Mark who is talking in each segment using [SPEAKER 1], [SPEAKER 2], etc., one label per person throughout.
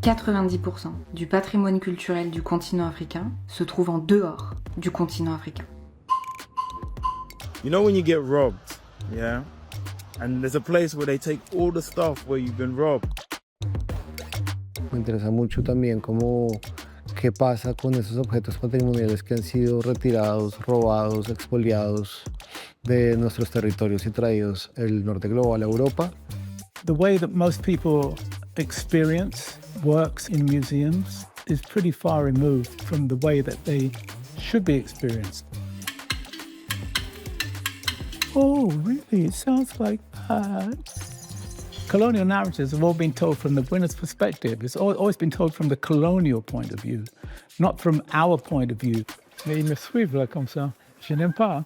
[SPEAKER 1] 90% du patrimoine culturel du continent africain se trouve en dehors du continent africain.
[SPEAKER 2] You know when you get robbed, yeah? And there's a place where they take all the stuff where you've been robbed.
[SPEAKER 3] Me interesa mucho también cómo qué pasa con esos objetos patrimoniales que han sido retirados, robados, expoliados de nuestros territorios y traídos el norte global a Europa.
[SPEAKER 4] The way that most people experience works in museums is pretty far removed from the way that they should be experienced. Oh, really? It sounds like that. Colonial narratives have all been told from the winner's perspective. It's always been told from the colonial point of view, not from our point of view. Mais ils me suivent là comme ça. Je n'aime pas.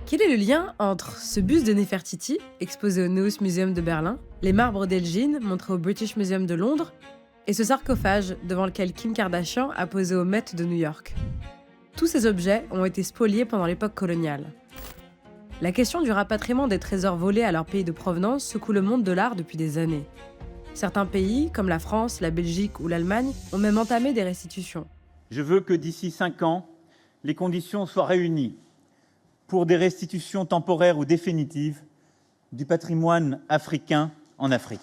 [SPEAKER 5] Quel est le lien entre ce buste de Néfertiti, exposé au Neues Museum de Berlin, les marbres d'Elgin, montrés au British Museum de Londres, et ce sarcophage devant lequel Kim Kardashian a posé au Met de New York? Tous ces objets ont été spoliés pendant l'époque coloniale. La question du rapatriement des trésors volés à leur pays de provenance secoue le monde de l'art depuis des années. Certains pays, comme la France, la Belgique ou l'Allemagne, ont même entamé des restitutions.
[SPEAKER 6] Je veux que d'ici 5 ans, les conditions soient réunies pour des restitutions temporaires ou définitives du patrimoine africain en Afrique.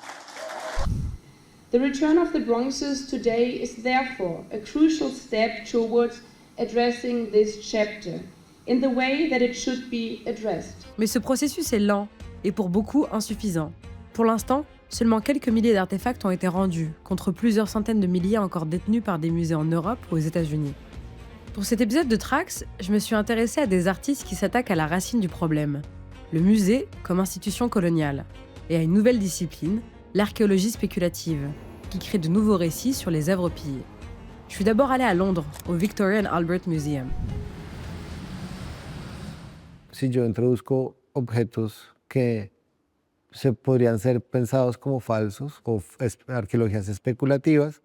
[SPEAKER 7] The return of the bronzes today is therefore a crucial step towards addressing this chapter in the way that it should be addressed.
[SPEAKER 5] Mais ce processus est lent et pour beaucoup insuffisant. Pour l'instant, seulement quelques milliers d'artefacts ont été rendus, contre plusieurs centaines de milliers encore détenus par des musées en Europe ou aux États-Unis. Pour cet épisode de Trax, je me suis intéressée à des artistes qui s'attaquent à la racine du problème, le musée comme institution coloniale, et à une nouvelle discipline, l'archéologie spéculative, qui crée de nouveaux récits sur les œuvres pillées. Je suis d'abord allée à Londres, au Victoria and Albert Museum.
[SPEAKER 3] Si yo introduzco objetos que se podrían ser pensados como falsos o arqueologías especulativas,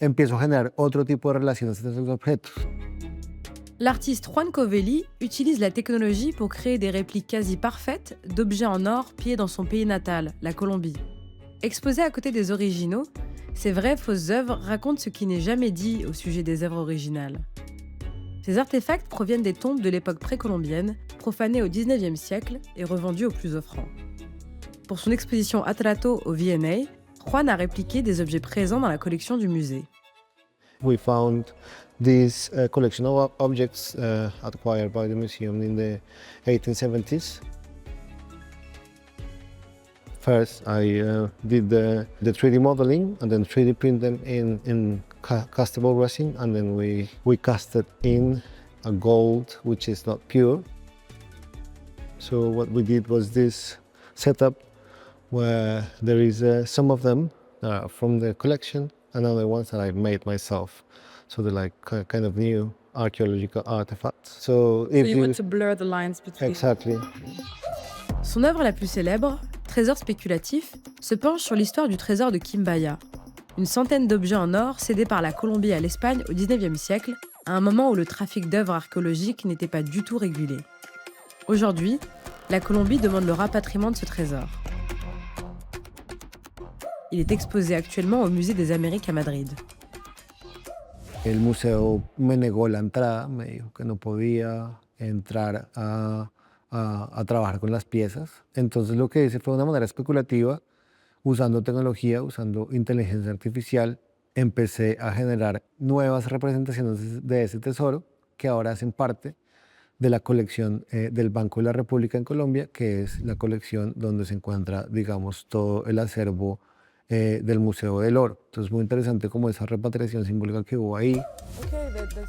[SPEAKER 3] empiezo a generar otro tipo de relaciones entre esos objetos.
[SPEAKER 5] L'artiste Juan Covelli utilise la technologie pour créer des répliques quasi parfaites d'objets en or pillés dans son pays natal, la Colombie. Exposés à côté des originaux, ces vraies fausses œuvres racontent ce qui n'est jamais dit au sujet des œuvres originales. Ces artefacts proviennent des tombes de l'époque précolombienne, profanées au XIXe siècle et revendues aux plus offrants. Pour son exposition Atrato au V&A, Juan a répliqué des objets présents dans la collection du musée.
[SPEAKER 3] We found this collection of objects acquired by the museum in the 1870s. First, I did the 3D modeling and then 3D print them in castable resin, and then we cast it in a gold which is not pure. So what we did was this setup where there is some of them from the collection and other ones that I've made myself. So they're like kind of new archaeological artifacts. So
[SPEAKER 8] you want to blur the lines between.
[SPEAKER 3] Exactly.
[SPEAKER 5] Son œuvre la plus célèbre, Trésor spéculatif, se penche sur l'histoire du trésor de Quimbaya, une centaine d'objets en or cédés par la Colombie à l'Espagne au XIXe siècle, à un moment où le trafic d'œuvres archéologiques n'était pas du tout régulé. Aujourd'hui, la Colombie demande le rapatriement de ce trésor. Il est exposé actuellement au Musée des Amériques à Madrid.
[SPEAKER 3] El museo me negó la entrada, me dijo que no podía entrar a trabajar con las piezas. Entonces lo que hice fue de una manera especulativa, usando tecnología, usando inteligencia artificial, empecé a generar nuevas representaciones de ese tesoro que ahora hacen parte de la colección del Banco de la República en Colombia, que es la colección donde se encuentra, digamos, todo el acervo del Museo del Oro. Entonces, muy interesante como esa repatriación simbólica que hubo ahí.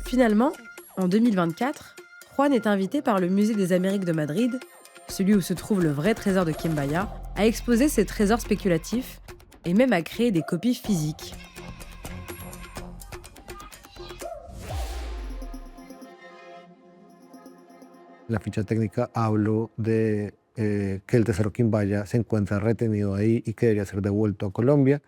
[SPEAKER 5] Finalement, en 2024, Juan est invité par le Musée des Amériques de Madrid, celui où se trouve le vrai trésor de Quimbaya, à exposer ses trésors spéculatifs et même à créer des copies physiques.
[SPEAKER 3] La ficha técnica hablo de que el tesoro Quimbaya se encuentra retenido ahí y que debería ser devuelto a Colombia.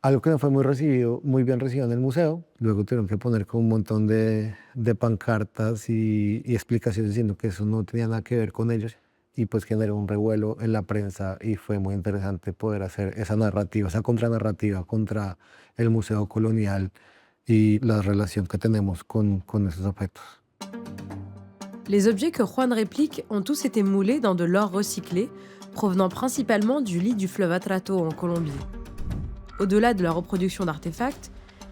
[SPEAKER 3] Algo que no fue muy bien recibido en el museo. Luego tuvieron que poner como un montón de pancartas y explicaciones diciendo que eso no tenía nada que ver con ellos. y pues generó un revuelo en la prensa y fue muy interesante poder hacer esa narrativa, esa contranarrativa contra el museo colonial y la relación que tenemos con esos objetos.
[SPEAKER 5] Les objets que Juan réplique ont tous été moulés dans de l'or recyclé, provenant principalement du lit du fleuve Atrato en Colombie. Au-delà de la reproduction d'artefacts,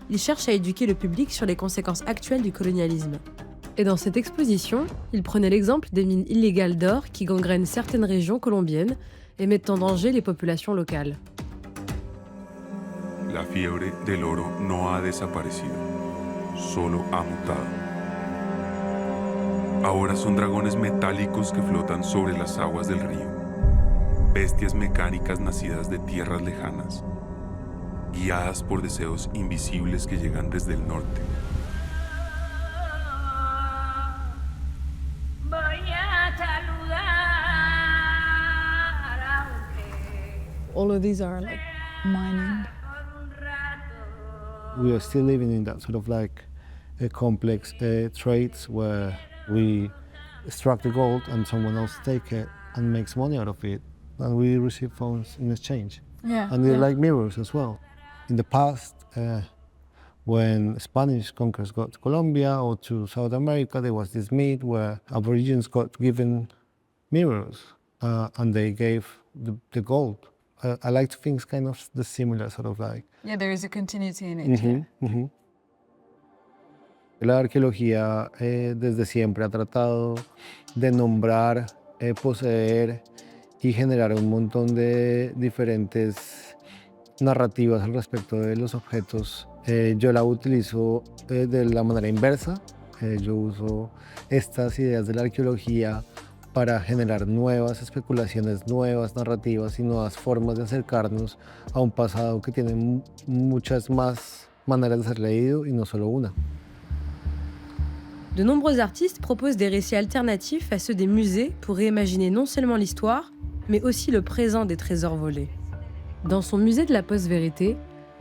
[SPEAKER 5] il cherche à éduquer le public sur les conséquences actuelles du colonialisme. Et dans cette exposition, il prenait l'exemple des mines illégales d'or qui gangrènent certaines régions colombiennes et mettent en danger les populations locales.
[SPEAKER 9] La fiebre del oro no ha desaparecido, solo ha mutado. Ahora son dragones metálicos que flotan sobre las aguas del río, bestias mecánicas nacidas de tierras lejanas, guiadas por deseos invisibles que llegan desde el norte.
[SPEAKER 8] All of these are like mining.
[SPEAKER 3] We are still living in that sort of like a complex trades where we extract the gold and someone else take it and makes money out of it, and we receive funds in exchange.
[SPEAKER 8] Yeah.
[SPEAKER 3] And they're like mirrors as well. In the past, when Spanish conquerors got to Colombia or to South America, there was this myth where Aborigines got given mirrors and they gave the gold. I like to think it's kind of the similar sort of like.
[SPEAKER 8] Yeah, there is a continuity in it. Yeah.
[SPEAKER 3] La arqueología desde siempre ha tratado de nombrar, poseer y generar un montón de diferentes narrativas al respecto de los objetos. Yo la utilizo de la manera inversa. Yo uso estas ideas de la arqueología para generar nuevas especulaciones, nuevas narrativas y nuevas formas de acercarnos a un pasado que tiene muchas más maneras de ser leído y no solo una.
[SPEAKER 5] De nombreux artistes proposent des récits alternatifs à ceux des musées pour réimaginer non seulement l'histoire, mais aussi le présent des trésors volés. Dans son musée de la post-vérité,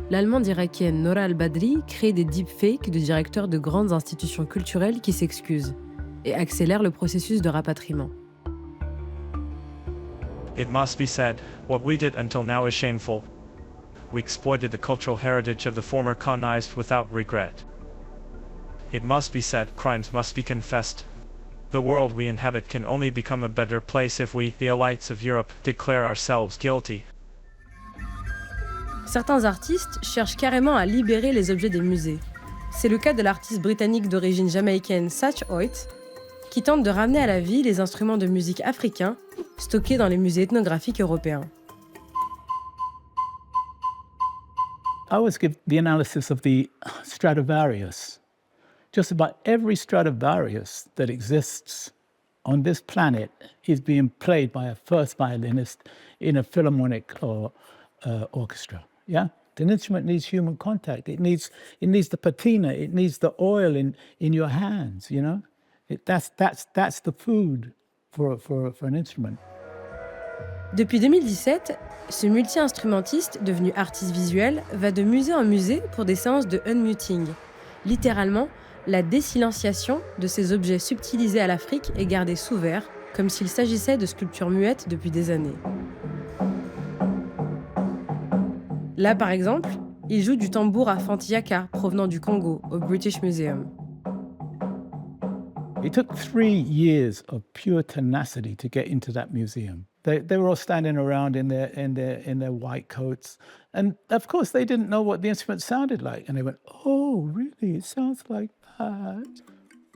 [SPEAKER 5] l'allemande irakienne Nora Al-Badri crée des deepfakes de directeurs de grandes institutions culturelles qui s'excusent et accélère le processus de rapatriement.
[SPEAKER 10] It must be said, what we did until now is shameful. We exploited the cultural heritage of the former colonized without regret. It must be said, crimes must be confessed. The world we inhabit can only become a better place if we, the elites of Europe, declare ourselves guilty.
[SPEAKER 5] Certains artistes cherchent carrément à libérer les objets des musées. C'est le cas de l'artiste britannique d'origine jamaïcaine Satch Hoyt, qui tente de ramener à la vie les instruments de musique africains stockés dans les musées ethnographiques européens.
[SPEAKER 4] I always give the analysis of the Stradivarius. Just about every Stradivarius that exists on this planet is being played by a first violinist in a philharmonic or orchestra. Yeah, an instrument needs human contact. It needs the patina. It needs the oil in your hands. You know, that's the food for an instrument.
[SPEAKER 5] Depuis 2017, ce multi-instrumentiste, devenu artiste visuel, va de musée en musée pour des séances de unmuting. Littéralement, la désilenciation de ces objets subtilisés à l'Afrique est gardée sous verre, comme s'il s'agissait de sculptures muettes depuis des années. Là, par exemple, il joue du tambour à Fantiaka, provenant du Congo, au British Museum.
[SPEAKER 4] It took 3 years of pure tenacity to get into that museum. They were all standing around in their white coats, and of course they didn't know what the instrument sounded like. And they went, "Oh, really? It sounds like that."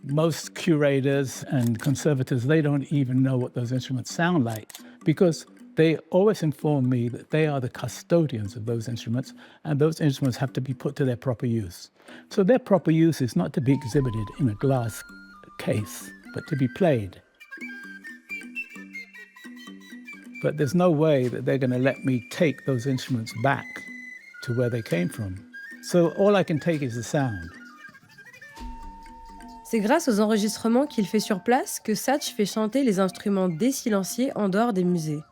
[SPEAKER 4] Most curators and conservators, they don't even know what those instruments sound like, because they always inform me that they are the custodians of those instruments, and those instruments have to be put to their proper use. So their proper use is not to be exhibited in a glass case, but to be played. But there's no way that they're going to let me take those instruments back to where they came from. So all I can take is the sound.
[SPEAKER 5] C'est grâce aux enregistrements qu'il fait sur place que Satch fait chanter les instruments désilenciés en dehors des musées.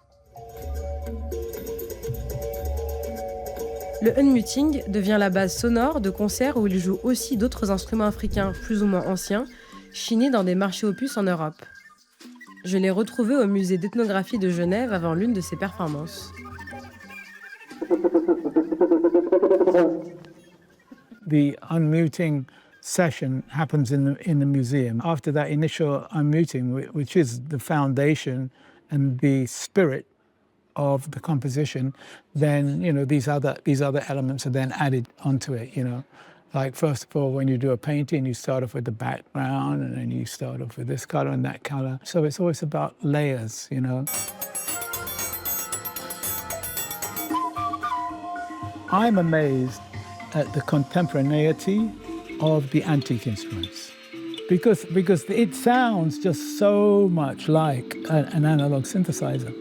[SPEAKER 5] Le unmuting devient la base sonore de concerts où il joue aussi d'autres instruments africains plus ou moins anciens, chinés dans des marchés aux puces en Europe. Je l'ai retrouvé au musée d'ethnographie de Genève avant l'une de ses performances.
[SPEAKER 4] The unmuting session happens in the museum. After that initial unmuting, which is the foundation and the spirit of the composition, then these other elements are then added onto it. Like first of all, when you do a painting, you start off with the background, and then you start off with this color and that color. So it's always about layers. I'm amazed at the contemporaneity of the antique instruments because it sounds just so much like an analog synthesizer.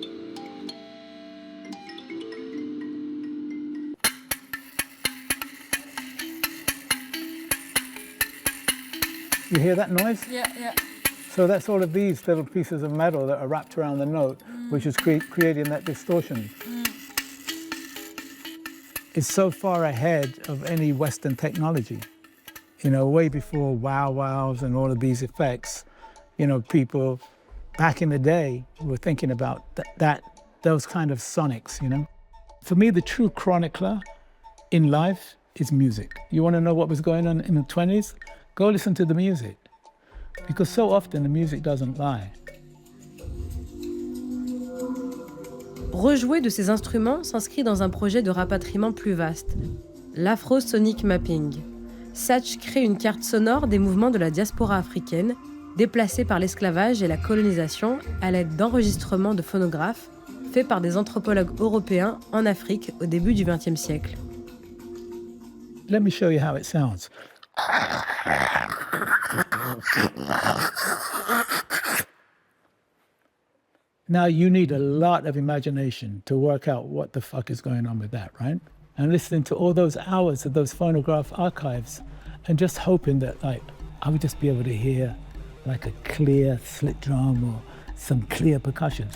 [SPEAKER 4] You hear that noise?
[SPEAKER 8] Yeah.
[SPEAKER 4] So that's all of these little pieces of metal that are wrapped around the note, which is creating that distortion. It's so far ahead of any Western technology. Way before wow-wows and all of these effects, people back in the day were thinking about those kind of sonics, For me, the true chronicler in life is music. You want to know what was going on in the 20s? Go listen to the music, because so often the music doesn't lie.
[SPEAKER 5] Rejouer de ces instruments s'inscrit dans un projet de rapatriement plus vaste, l'Afro-Sonic Mapping. Satch crée une carte sonore des mouvements de la diaspora africaine, déplacés par l'esclavage et la colonisation à l'aide d'enregistrements de phonographes faits par des anthropologues européens en Afrique au début du XXe siècle.
[SPEAKER 4] Let me show you how it sounds. Now you need a lot of imagination to work out what the fuck is going on with that, right? And listening to all those hours of those phonograph archives and just hoping that I would just be able to hear like a clear slit drum or some clear percussion.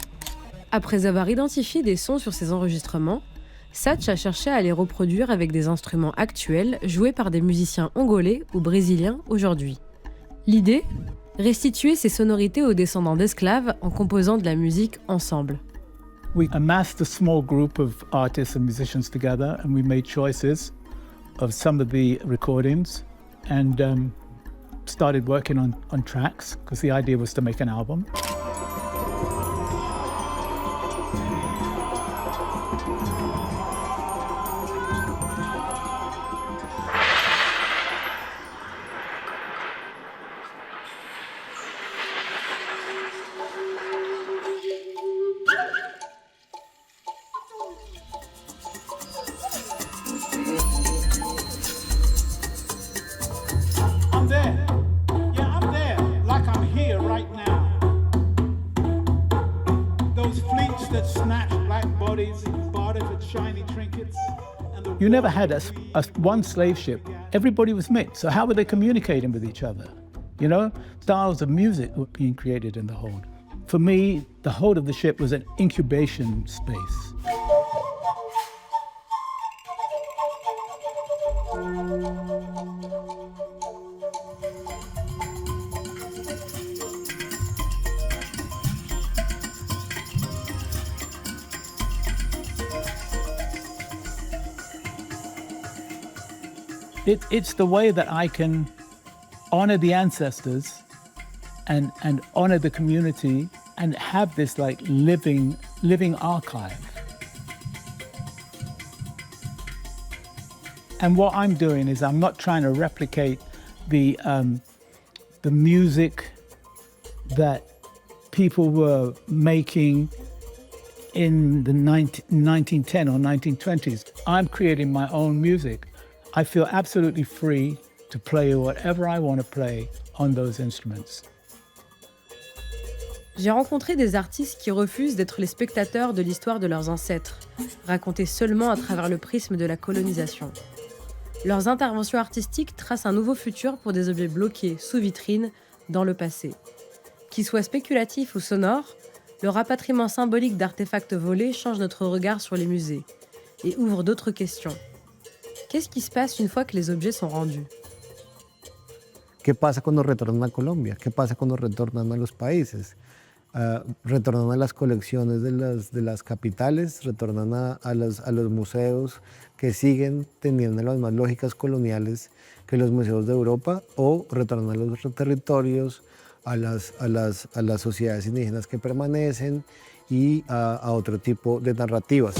[SPEAKER 5] Après avoir identifié des sons sur ces enregistrements, Satch a cherché à les reproduire avec des instruments actuels joués par des musiciens angolais ou brésiliens aujourd'hui. L'idée ? Restituer ces sonorités aux descendants d'esclaves en composant de la musique ensemble.
[SPEAKER 4] We amassed a small group of artists and musicians together, and we made choices of some of the recordings and started working on tracks, because the idea was to make an album. You never had one slave ship. Everybody was mixed. So how were they communicating with each other? Styles of music were being created in the hold. For me, the hold of the ship was an incubation space. It's the way that I can honor the ancestors and honor the community and have this like living archive. And what I'm doing is I'm not trying to replicate the music that people were making in the 1910 or 1920s. I'm creating my own music. I feel absolutely free to play whatever I want to play on those instruments.
[SPEAKER 5] J'ai rencontré des artistes qui refusent d'être les spectateurs de l'histoire de leurs ancêtres, racontée seulement à travers le prisme de la colonisation. Leurs interventions artistiques tracent un nouveau futur pour des objets bloqués sous vitrine dans le passé. Qu'ils soient spéculatifs ou sonores, le rapatriement symbolique d'artefacts volés change notre regard sur les musées et ouvre d'autres questions. Qu'est-ce qui se passe une fois que les objets sont rendus?
[SPEAKER 3] ¿Qué pasa cuando retornan a Colombia? ¿Qué pasa cuando retornan a los países? retornan a las colecciones de las capitales, retornan a los museos que siguen teniendo las mismas lógicas coloniales que los museos de Europa, o retornan a los territorios, a las sociedades indígenas que permanecen y a otro tipo de narrativas.